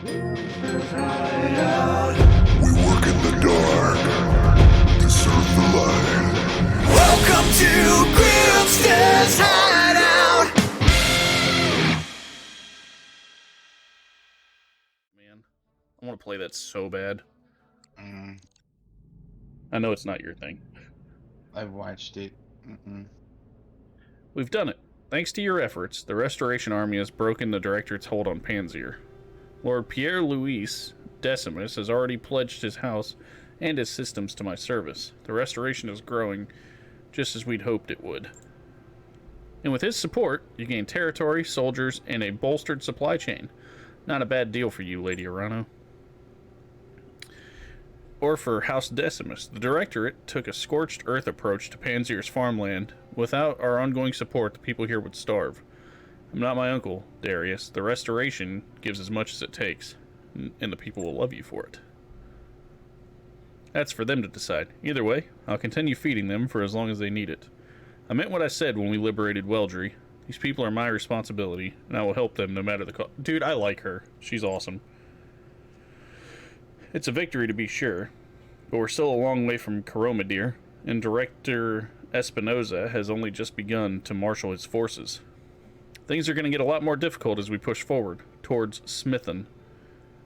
We work in the dark to serve the light. Welcome to Grimster's Hideout. Man, I want to play that so bad. I know it's not your thing. I've watched it. We've done it. Thanks to your efforts, the Restoration Army has broken the Directorate's hold on Panzier. Lord Pierre-Louis Decimus has already pledged his house and his systems to my service. The Restoration is growing just as we'd hoped it would. And with his support, you gain territory, soldiers, and a bolstered supply chain. Not a bad deal for you, Lady Arano. Or for House Decimus, the Directorate took a scorched earth approach to Panzier's farmland. Without our ongoing support, the people here would starve. I'm not my uncle, Darius. The Restoration gives as much as it takes, and the people will love you for it. That's for them to decide. Either way, I'll continue feeding them for as long as they need it. I meant what I said when we liberated Weldry. These people are my responsibility, and I will help them no matter the cost. Dude, I like her. She's awesome. It's a victory to be sure, but we're still a long way from Coromadir, and Director Espinoza has only just begun to marshal his forces. Things are going to get a lot more difficult as we push forward, towards Smithen.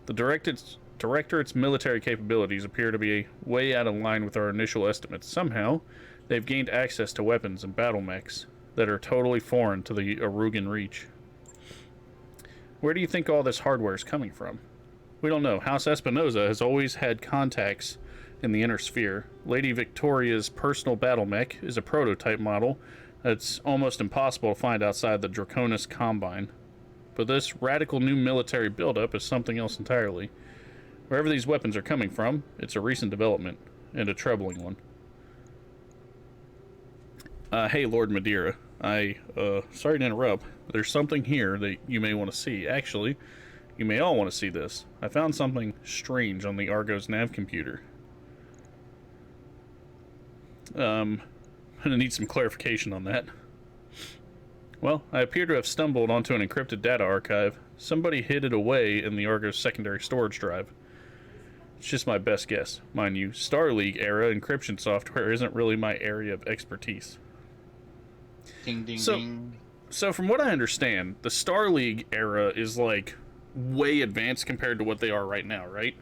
The Directorate's military capabilities appear to be way out of line with our initial estimates. Somehow, they've gained access to weapons and battle mechs that are totally foreign to the Arugan Reach. Where do you think all this hardware is coming from? We don't know. House Espinoza has always had contacts in the inner sphere. Lady Victoria's personal battle mech is a prototype model that's almost impossible to find outside the Draconis Combine. But this radical new military buildup is something else entirely. Wherever these weapons are coming from, it's a recent development, and a troubling one. Hey, Lord Madeira. Sorry to interrupt, but there's something here that you may want to see. Actually, you may all want to see this. I found something strange on the Argos nav computer. I'm gonna need some clarification on that. Well, I appear to have stumbled onto an encrypted data archive. Somebody hid it away in the Argos secondary storage drive. It's just my best guess. Mind you, Star League era encryption software isn't really my area of expertise. Ding, ding, ding. So from what I understand, the Star League era is like way advanced compared to what they are right now, right?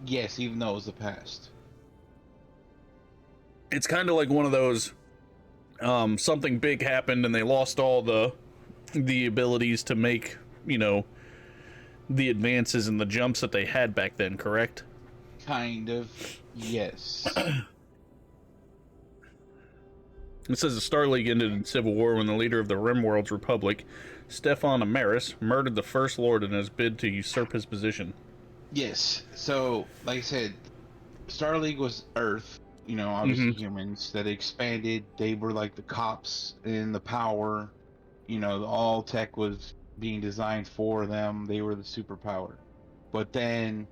Yes, even though it was the past. It's kind of like one of those, something big happened and they lost all the abilities to make, you know, the advances and the jumps that they had back then, correct? Kind of, yes. It says the Star League ended in civil war when the leader of the Rimworld's Republic, Stefan Amaris, murdered the First Lord in his bid to usurp his position. Yes, so, like I said, Star League was Earth, you know, obviously humans, that expanded. They were like the cops in the power, you know, all tech was being designed for them. They were the superpower. But then,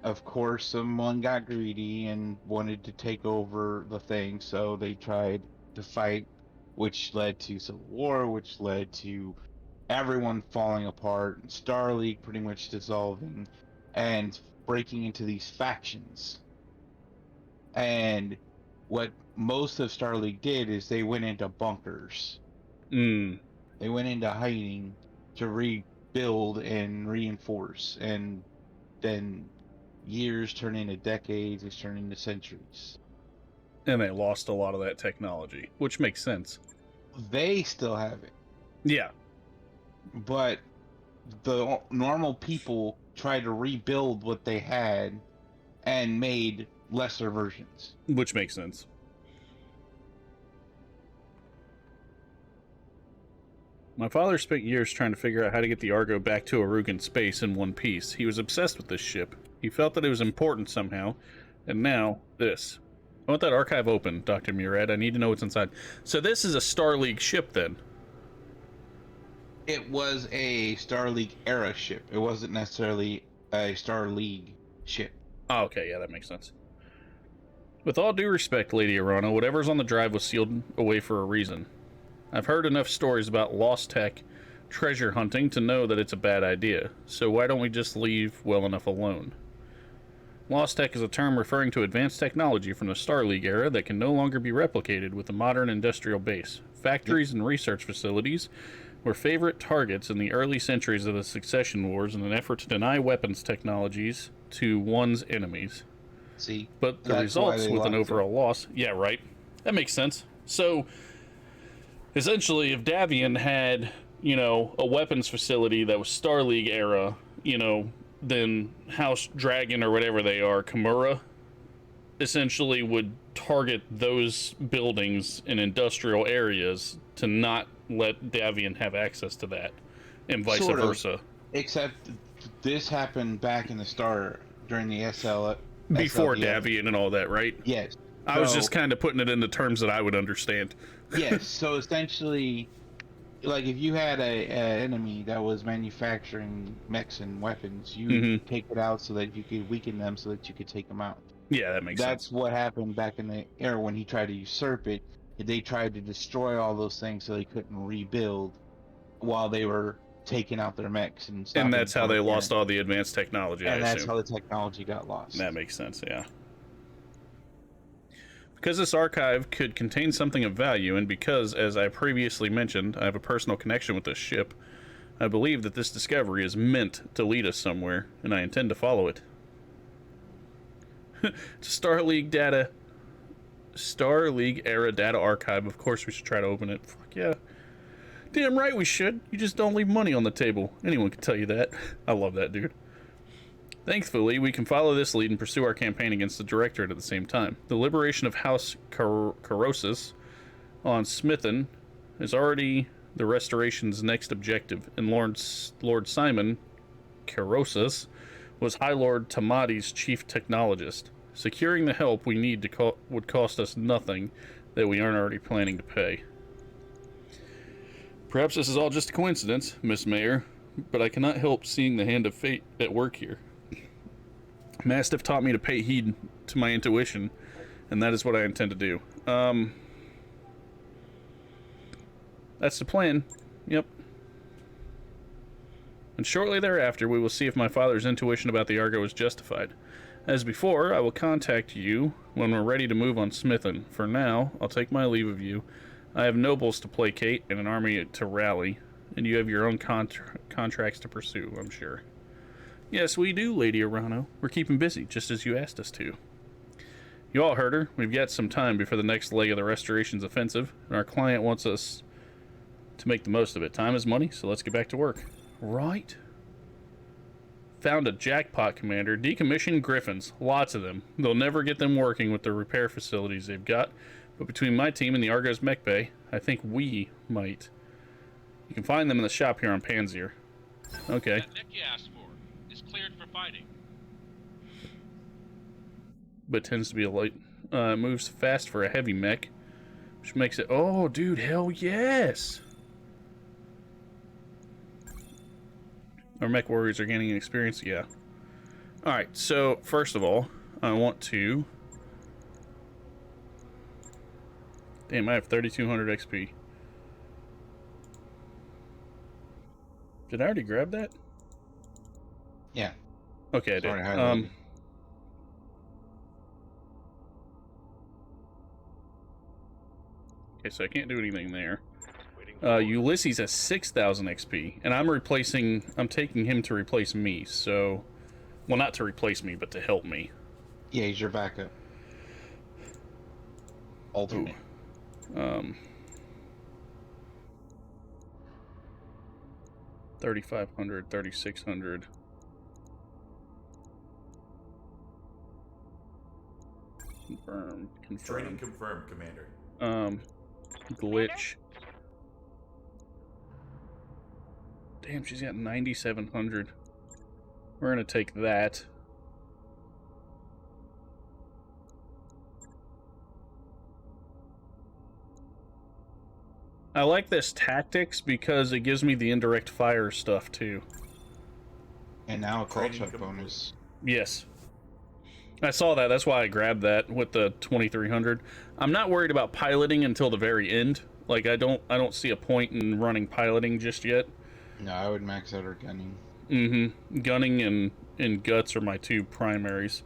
of course, someone got greedy and wanted to take over the thing, so they tried to fight, which led to civil war, which led to everyone falling apart, Star League pretty much dissolving, and breaking into these factions. And what most of Star League did is they went into bunkers. They went into hiding to rebuild and reinforce, and then years turn into decades, it's turned into centuries. And they lost a lot of that technology, which makes sense. They still have it. Yeah. But the normal people tried to rebuild what they had and made lesser versions. Which makes sense. My father spent years trying to figure out how to get the Argo back to Arugan space in one piece. He was obsessed with this ship. He felt that it was important somehow. And now, this. I want that archive open, Dr. Murad. I need to know what's inside. So this is a Star League ship, then? It was a Star League era ship. It wasn't necessarily a Star League ship. Oh, okay, yeah, that makes sense. With all due respect, Lady Arano, whatever's on the drive was sealed away for a reason. I've heard enough stories about lost tech treasure hunting to know that it's a bad idea. So why don't we just leave well enough alone? Lost Tech is a term referring to advanced technology from the Star League era that can no longer be replicated with a modern industrial base. Factories and research facilities were favorite targets in the early centuries of the Succession Wars in an effort to deny weapons technologies to one's enemies. See, But the results with an overall loss... Yeah, right. That makes sense. So, essentially, if Davian had, you know, a weapons facility that was Star League era, you know, then House Dragon or whatever they are, Kimura, essentially would target those buildings in industrial areas to not let Davian have access to that, and vice versa. Except this happened back in the start during the SL before SLDF. Davian and all that, right? Yes. I was just kind of putting it into terms that I would understand. Yes. So essentially, like if you had a enemy that was manufacturing mechs and weapons, you would take it out so that you could weaken them so that you could take them out. Yeah, that makes sense. That's what happened back in the era when he tried to usurp it. They tried to destroy all those things so they couldn't rebuild while they were taking out their mechs and stuff. And that's how they lost all the advanced technology, and I that's assume. how the technology got lost. That makes sense, yeah. Because this archive could contain something of value, and because, as I previously mentioned, I have a personal connection with this ship, I believe that this discovery is meant to lead us somewhere, and I intend to follow it. It's a Star League era data archive. Of course we should try to open it. Fuck yeah. Damn right we should. You just don't leave money on the table. Anyone can tell you that. I love that, dude. Thankfully, we can follow this lead and pursue our campaign against the Directorate at the same time. The liberation of House Carosis on Smithen is already the Restoration's next objective, and Lord Simon Carosis was High Lord Tamati's chief technologist. Securing the help we need would cost us nothing that we aren't already planning to pay. Perhaps this is all just a coincidence, Miss Mayor, but I cannot help seeing the hand of fate at work here. Mastiff taught me to pay heed to my intuition, and that is what I intend to do. That's the plan. Yep. And shortly thereafter, we will see if my father's intuition about the Argo is justified. As before, I will contact you when we're ready to move on Smithen. For now, I'll take my leave of you. I have nobles to placate and an army to rally, and you have your own contracts to pursue, I'm sure. Yes, we do, Lady Arano. We're keeping busy, just as you asked us to. You all heard her. We've got some time before the next leg of the Restoration's offensive, and our client wants us to make the most of it. Time is money, so let's get back to work. Right. Found a jackpot, Commander. Decommissioned Griffins. Lots of them. They'll never get them working with the repair facilities they've got, but between my team and the Argo's mech bay, I think we might. You can find them in the shop here on Panzer. Okay. That mech you asked for is cleared for fighting. But tends to be a light. Moves fast for a heavy mech, which makes it... Oh, dude, hell yes! Our mech warriors are gaining experience? Yeah. Alright, so, first of all, I want to... Damn, I have 3,200 XP. Did I already grab that? Yeah. Okay, I did. Sorry, highlighted. Okay, so I can't do anything there. Ulysses has 6,000 XP, and I'm taking him to replace me, so... Well, not to replace me, but to help me. Yeah, he's your backup. Alternate. 3,500, 3,600. Confirm. Training confirmed, Commander. Glitch. Damn, she's got 9,700. We're gonna take that. I like this tactics because it gives me the indirect fire stuff too. And now a call Training check complete. bonus. Yes. I saw that. That's why I grabbed that with the 2,300. I'm not worried about piloting until the very end. Like I don't see a point in running piloting just yet. No, I would max out her gunning. Mm-hmm. Gunning and guts are my two primaries.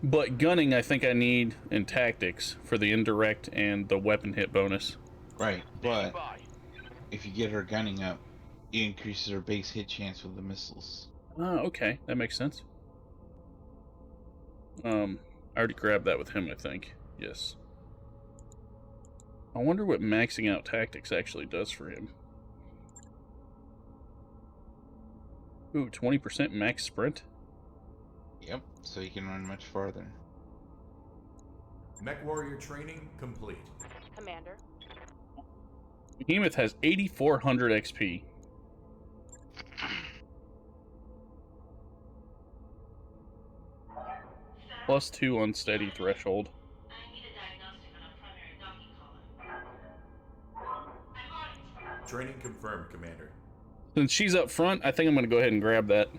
But gunning, I think I need in tactics for the indirect and the weapon hit bonus. Right, but if you get her gunning up, it increases her base hit chance with the missiles. Oh, okay. That makes sense. I already grabbed that with him, I think. Yes. I wonder what maxing out tactics actually does for him. Ooh, 20% max sprint? Yep, so you can run much farther. Mech warrior training complete. Commander. Behemoth has 8,400 XP. Plus 2 unsteady threshold. I need a diagnostic on a primary docking column. I'm on it. Training confirmed, Commander. Since she's up front, I think I'm going to go ahead and grab that.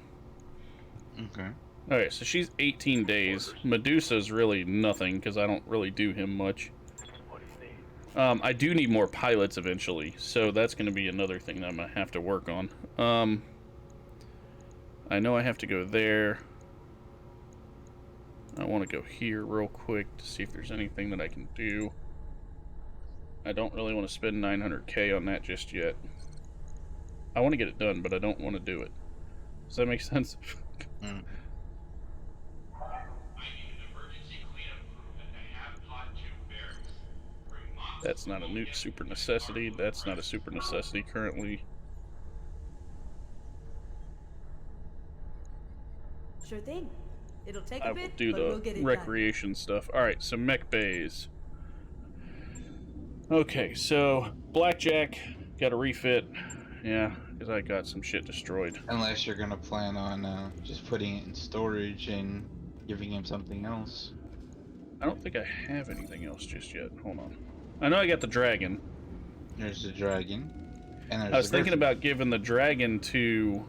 Okay. Alright, so she's 18 days. Medusa's really nothing, because I don't really do him much. I do need more pilots eventually, so that's going to be another thing that I'm going to have to work on. I know I have to go there. I want to go here real quick to see if there's anything that I can do. I don't really want to spend 900k on that just yet. I want to get it done, but I don't want to do it. Does that make sense? I need an emergency cleanup crew at the Half-Pod 2 barracks. Bring Mox That's not a nuke super necessity. That's not a super necessity currently. Sure thing. It'll take I a will bit, do but we'll get the it recreation stuff. Alright, so mech bays. Okay, so Blackjack, got a refit. Yeah, because I got some shit destroyed. Unless you're gonna plan on just putting it in storage and giving him something else. I don't think I have anything else just yet. Hold on. I know I got the dragon. There's the dragon. And there's I was the thinking griffin. about giving the dragon to,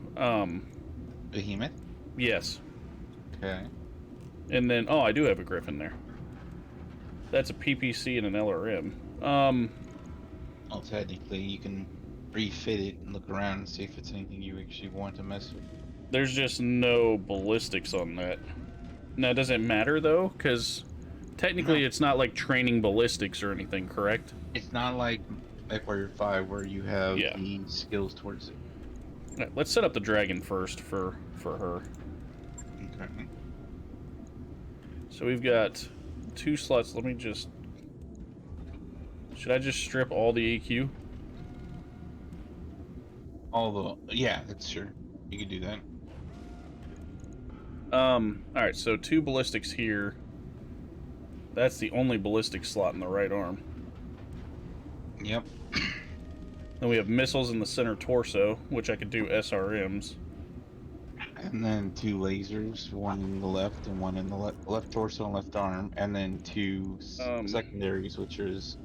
Behemoth? yes. Okay. And then, oh, I do have a griffin there. That's a PPC and an LRM. Well, technically, you can refit it and look around and see if it's anything you actually want to mess with. There's just no ballistics on that. Now, does it matter, though? Because technically it's not like training ballistics or anything, correct? It's not like Warrior 5 where you have Yeah. the skills towards it. All right, let's set up the dragon first for her. Okay. So we've got 2 slots. Let me just... Should I just strip all the EQ? Yeah, that's sure. You could do that. Alright, so 2 ballistics here. That's the only ballistic slot in the right arm. Yep. Then we have missiles in the center torso, which I could do SRMs. And then 2 lasers, one in the left and one in the left torso and left arm, and then 2 secondaries, which is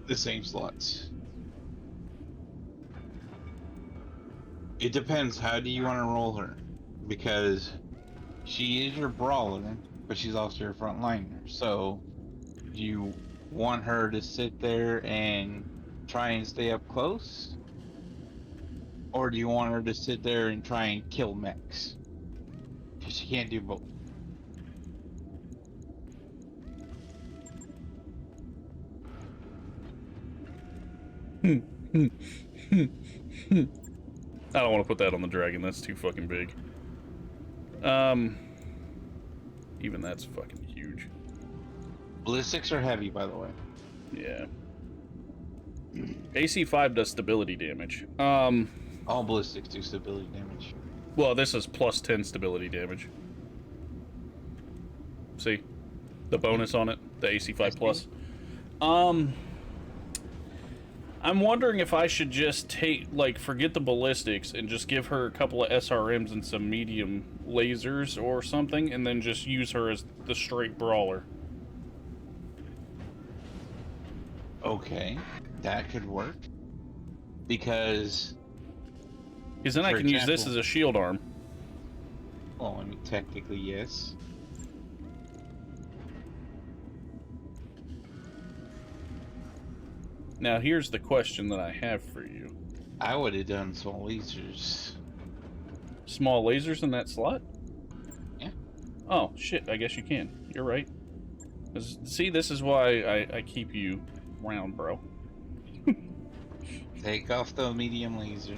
the same slots. It depends. How do you want to roll her? Because she is your brawler, but she's also your frontliner. So, do you want her to sit there and try and stay up close? Or do you want her to sit there and try and kill mechs? Because she can't do both. I don't want to put that on the dragon. That's too fucking big. Even that's fucking huge. Ballistics are heavy, by the way. Yeah. AC5 does stability damage. All ballistics do stability damage. Well, this is plus 10 stability damage. See? The bonus on it, the AC5 plus. I'm wondering if I should just forget the ballistics and just give her a couple of SRMs and some medium lasers or something, and then just use her as the straight brawler. Okay, that could work. Because then I For can use this example- as a shield arm. well, I mean, technically, yes. Now, here's the question that I have for you. I would have done small lasers. Small lasers in that slot? Yeah. Oh, shit, I guess you can. You're right. See, this is why I keep you round, bro. Take off the medium laser.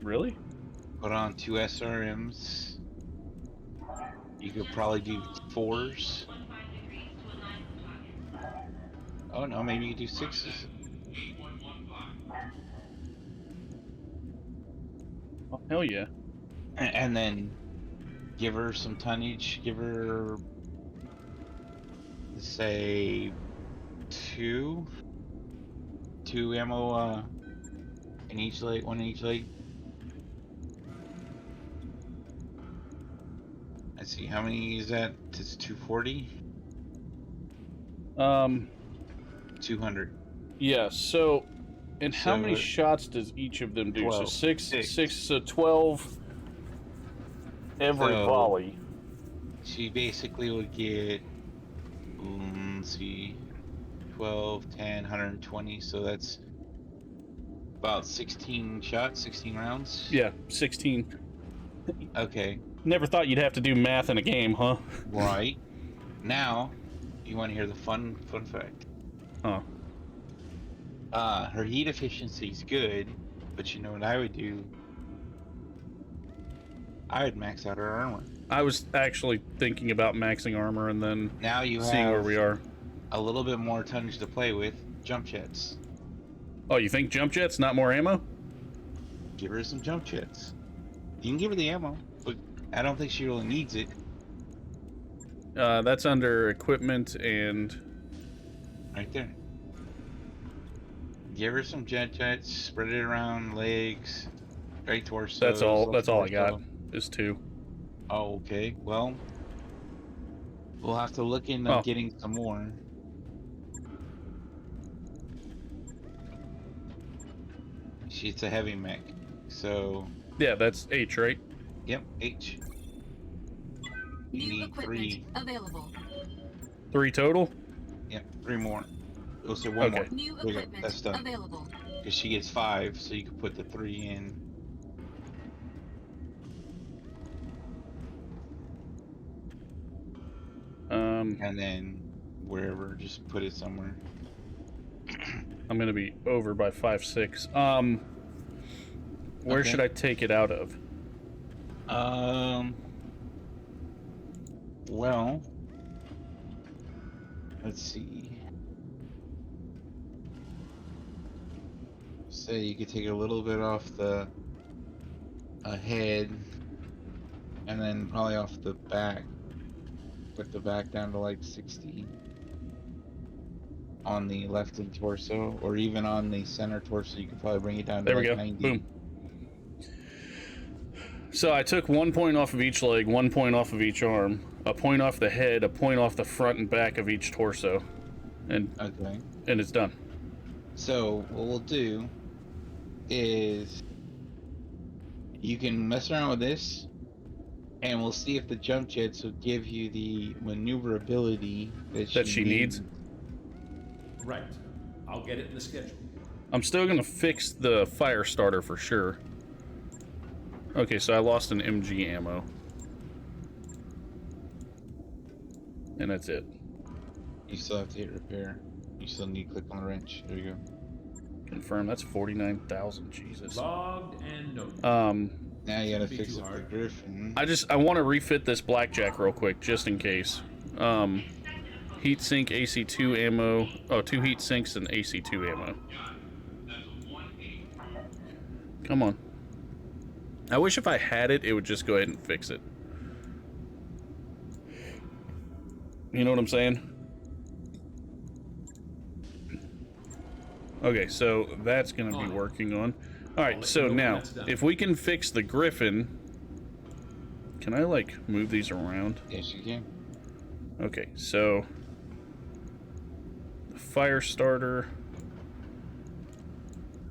Really? Put on 2 SRMs. You could probably do 4s. 15 degrees to align with target. Oh no, maybe you could do 6s. 8.15. Oh, hell yeah. And then give her some tonnage. Give her, say, 2 ammo in each leg, 1 in each leg. Let's see, how many is that? It's 240? 200. Yeah, so... And how So, many shots does each of them do? 12. So six, Six. so 12 every So- volley. She basically would get, let's see, 12, 10, 120, so that's about 16 shots, 16 rounds? Yeah, 16. Okay, Never thought you'd have to do math in a game, huh? right. Now, you want to hear the fun fact. Huh. Her heat efficiency is good, but you know what I would do? I would max out her armor. I was actually thinking about maxing armor and then Now you seeing where have we are. a little bit more tonnage to play with. Jump jets. Oh, you think jump jets, not more ammo? Give her some jump jets. You can give her the ammo, but I don't think she really needs it. That's under equipment and... Right there. Give her some jets, spread it around legs, right torso. That's all I got, is 2. Oh, okay. Well, we'll have to look into Oh. getting some more. She's a heavy mech, so Yeah, that's H, right? yep, H. You New need equipment 3. available. 3 total? Yep, 3 more. Oh, so 1 Okay. more. New There you go. equipment That's done. available. Because she gets 5, so you can put the 3 in. And then wherever, just put it somewhere. I'm gonna be over by 5, 6. Where Okay. should I take it out of? Well, let's see. Say you could take a little bit off the head, and then probably off the back. Put the back down to like 60 on the left and torso, or even on the center torso. You could probably bring it down to There we like go. 90. Boom. So I took 1 point off of each leg, 1 point off of each arm, a point off the head, a point off the front and back of each torso, and Okay. it's done. So what we'll do is you can mess around with this, and we'll see if the jump jets will give you the maneuverability that she needs. Right. I'll get it in the schedule. I'm still gonna fix the fire starter for sure. Okay, so I lost an MG ammo. And that's it. You still have to hit repair. You still need to click on the wrench. There you go. Confirm, that's 49,000, Jesus. Logged and noted. Now you gotta Be fix too up the hard. Griffin. I want to refit this blackjack real quick, just in case. Heat sink, AC2 ammo. Oh, 2 heat sinks and AC2 ammo. Come on. I wish if I had it, it would just go ahead and fix it. You know what I'm saying? Okay, so that's going to be working on. Alright, so now, if we can fix the Griffin... Can I, like, move these around? Yes, you can. Okay, so... The fire starter...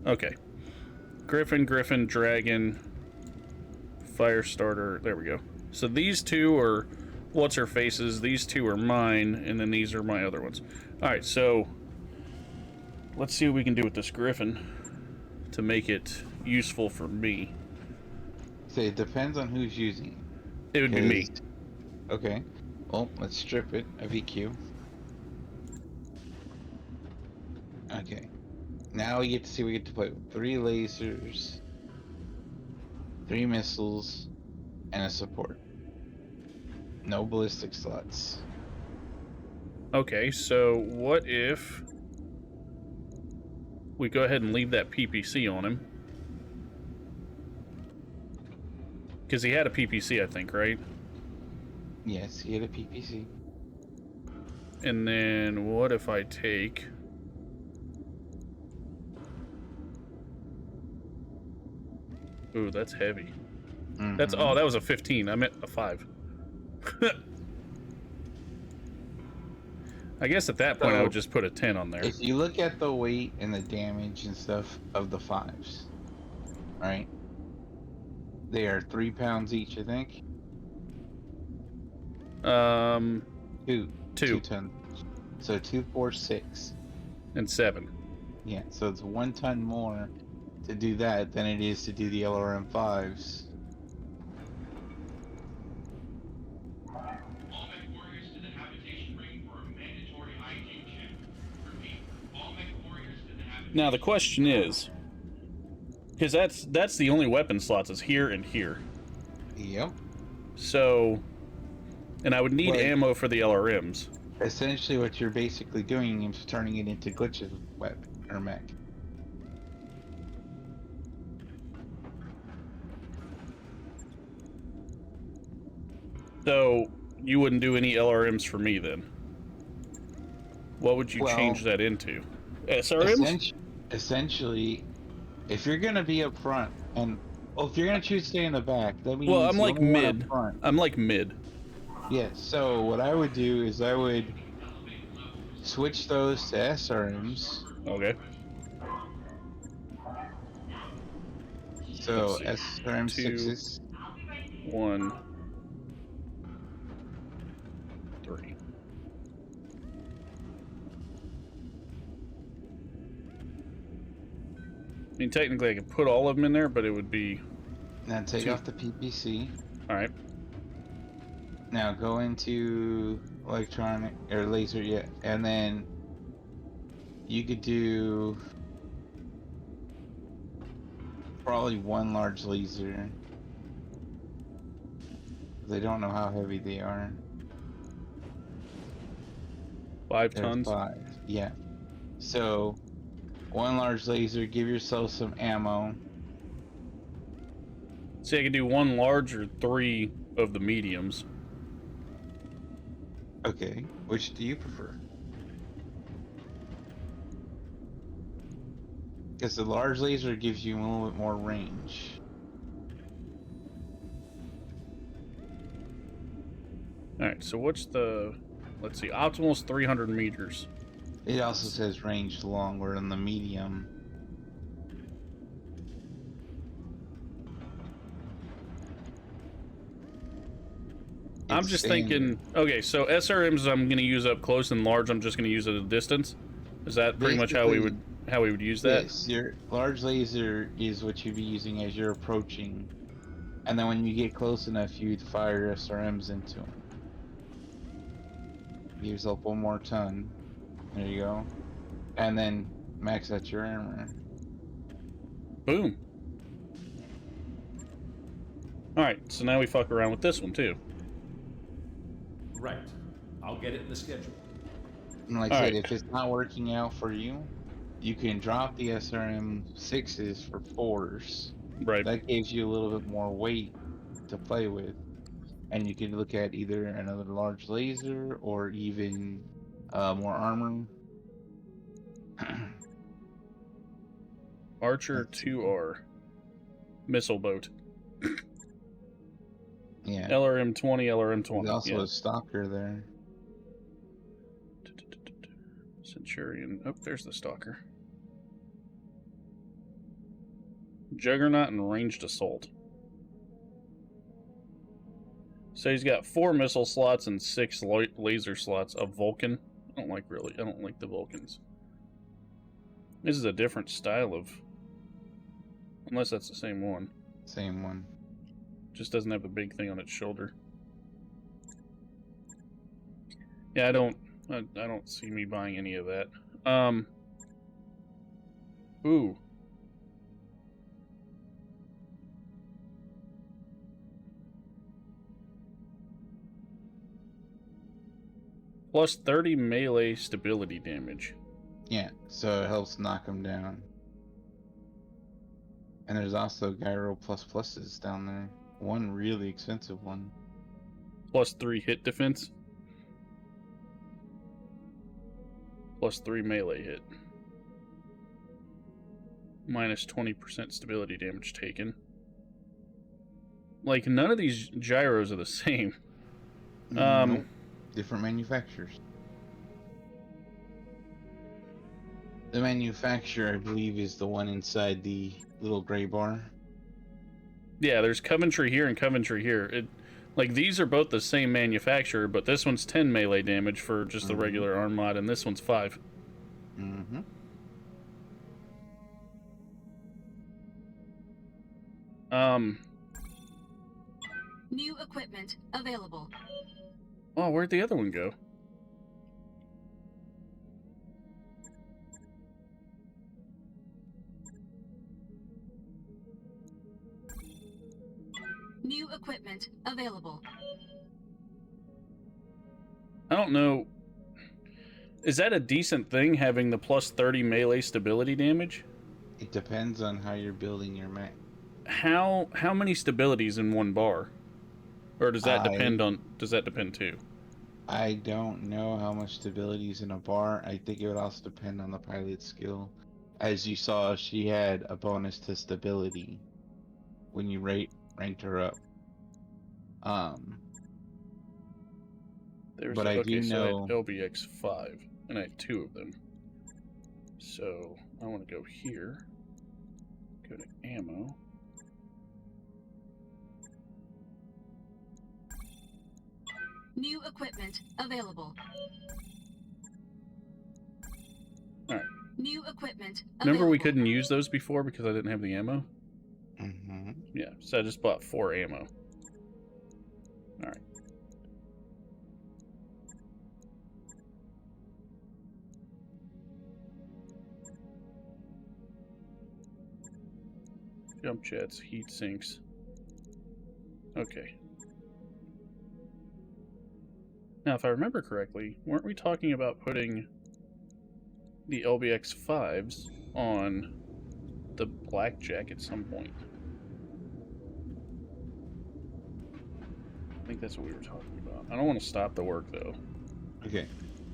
Okay. Griffin, Dragon... Fire starter... There we go. So these 2 are... What's-her-faces, these 2 are mine, and then these are my other ones. Alright, so... Let's see what we can do with this Griffin. to make it useful for me. So it depends on who's using It would be me. 'cause- Okay. Well, let's strip it of EQ. Okay. Now we get to play with 3 lasers, 3 missiles, and a support. No ballistic slots. Okay, so what if we go ahead and leave that PPC on him? Because he had a PPC, I think, right? Yes, he had a PPC. And then what if I take... Ooh, that's heavy. That's... Oh, that was a 15. I meant a 5. I guess at that point I would just put a 10 on there. If you look at the weight and the damage and stuff of the 5s, right? They are 3 pounds each, I think. 2 2 tons. So 2, 4, 6. and 7. Yeah, so it's 1 ton more to do that than it is to do the LRM 5s. All mech warriors to the habitation ring for a mandatory IQ check. Repeat, all mech warriors to the habitation. Now the question is, because that's the only weapon slots is here and here. Yep. So, and I would need Right. ammo for the LRMs. Essentially, what you're basically doing is turning it into glitches weapon or mech. So you wouldn't do any LRMs for me then? What would you Well, change that into? SRMs? Essentially, if you're gonna be up front, and if you're gonna choose to stay in the back, that means Well, I'm you like only want up mid. front. I'm like mid. Yeah. So what I would do is I would switch those to SRMs. Okay. So Let's see. SRM 2, 6s. 1, 3. I mean, technically I could put all of them in there, but it would be... Now take 2. off the PPC. Alright. Now go into electronic or laser, yeah, and then you could do probably 1 large laser. They don't know how heavy they are. 5 They're tons. 5, yeah. So 1 large laser. Give yourself some ammo. See, I could do 1 large or 3 of the mediums. Okay, which do you prefer? Because the large laser gives you a little bit more range. Alright, so what's the... Let's see, optimal's 300 meters. It also says range long, where in the medium. I'm it's just saying- thinking... Okay, so SRMs I'm going to use up close, and large I'm just going to use at a distance. Is that pretty much how we would use that? Yes, your large laser is what you'd be using as you're approaching, and then when you get close enough, you'd fire SRMs into them. Gives up 1 more ton. There you go, and then max out your armor. Boom. Alright, so now we fuck around with this one, too. Right. I'll get it in the schedule. And like I said, Alright. if it's not working out for you, you can drop the SRM 6s for 4s. Right. That gives you a little bit more weight to play with. And you can look at either another large laser or even more armor. Archer 2R. Missile boat. Yeah. LRM 20, LRM There's 20. also Yeah. a stalker there. Centurion. Oh, there's the stalker. Juggernaut and ranged assault. So he's got 4 missile slots and 6 laser slots. A Vulcan. I don't like the Vulcans. This is a different style of Unless that's the same one. Same one. Just doesn't have the big thing on its shoulder. Yeah, I don't see me buying any of that. Ooh. Plus 30 melee stability damage. Yeah, so it helps knock them down. And there's also gyro pluses down there. One really expensive one. Plus 3 hit defense. Plus 3 melee hit. Minus 20% stability damage taken. Like, none of these gyros are the same. Nope. Different manufacturers. The manufacturer, I believe, is the one inside the little gray bar. Yeah, there's Coventry here and Coventry here. Like, these are both the same manufacturer, but this one's 10 melee damage for just the regular arm mod, and this one's 5. Mm-hmm. New equipment available. Oh, where'd the other one go? New equipment available. I don't know. Is that a decent thing, having the plus 30 melee stability damage? It depends on how you're building your mech. How many stabilities in one bar? Or does that depend too? I don't know how much stability is in a bar. I think it would also depend on the pilot's skill. As you saw, she had a bonus to stability when you ranked her up. But I do know I had LBX 5, and I had 2 of them. So I want to go here. Go to ammo. New equipment available. Alright. New equipment available. Remember we couldn't use those before because I didn't have the ammo? Mm-hmm. Yeah, so I just bought 4 ammo. Alright. Jump jets, heat sinks. Okay. Now, if I remember correctly, weren't we talking about putting the LBX 5s on the Blackjack at some point? I think that's what we were talking about. I don't want to stop the work, though. Okay.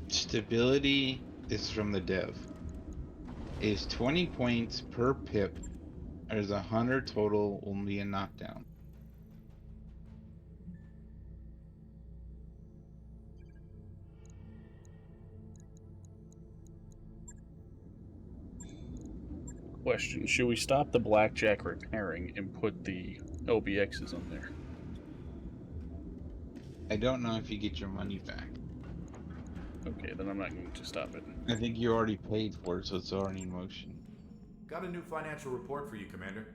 Stability is from the dev. Is 20 points per pip. There's 100 total, only a knockdown. Question, should we stop the Blackjack repairing and put the LBXs on there? I don't know if you get your money back. Okay, then I'm not going to stop it. I think you already paid for it, so it's already in motion. Got a new financial report for you, Commander.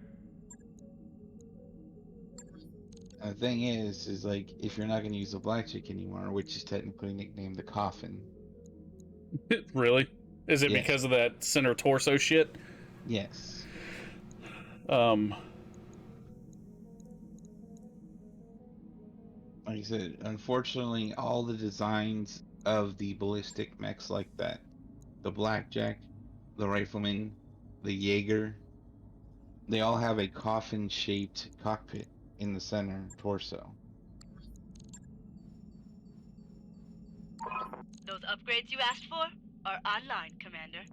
And the thing is like, if you're not going to use the blackjack anymore, which is technically nicknamed the coffin. Really? Is it Yes. because of that center torso shit? Yes. Um, Like I said, unfortunately, all the designs of the ballistic mechs like that, the blackjack, the rifleman, the Jaeger, they all have a coffin-shaped cockpit in the center torso. Those upgrades you asked for are online, Commander.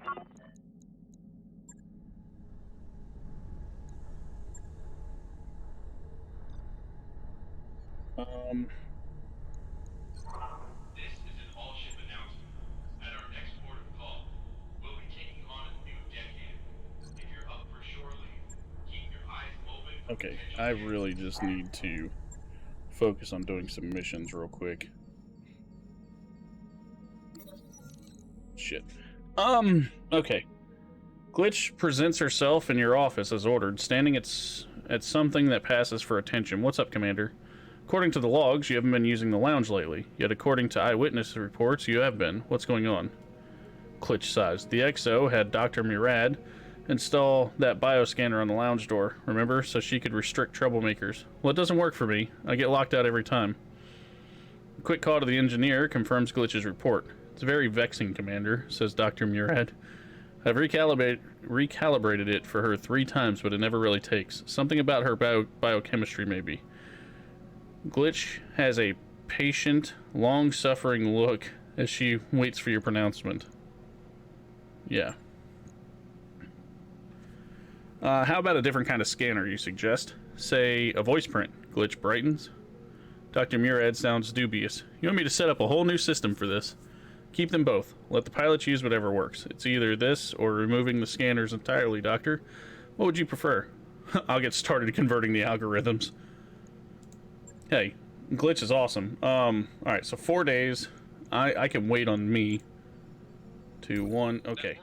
This is an all-ship announcement. At our next port of call, we'll be taking on a new decade. If you're up for shore leave, keep your eyes open for okay, potential I changes. really just need to focus on doing some missions real quick. Shit. Okay. Glitch presents herself in your office as ordered, standing at something that passes for attention. What's up, Commander? According to the logs, you haven't been using the lounge lately. Yet according to eyewitness reports, you have been. What's going on? Glitch sighs. The XO had Dr. Murad install that bioscanner on the lounge door, remember? So she could restrict troublemakers. Well, it doesn't work for me. I get locked out every time. A quick call to the engineer confirms Glitch's report. It's very vexing, Commander, says Dr. Murad. I've recalibrated it for her 3 times, but it never really takes. Something about her biochemistry, maybe. Glitch has a patient, long-suffering look as she waits for your pronouncement. Yeah. How about a different kind of scanner, you suggest? Say, a voice print. Glitch brightens. Dr. Murad sounds dubious. You want me to set up a whole new system for this? Keep them both. Let the pilots use whatever works. It's either this or removing the scanners entirely, Doctor. What would you prefer? I'll get started converting the algorithms. Hey, Glitch is awesome. Alright, so 4 days. I can wait on me to 1. Okay.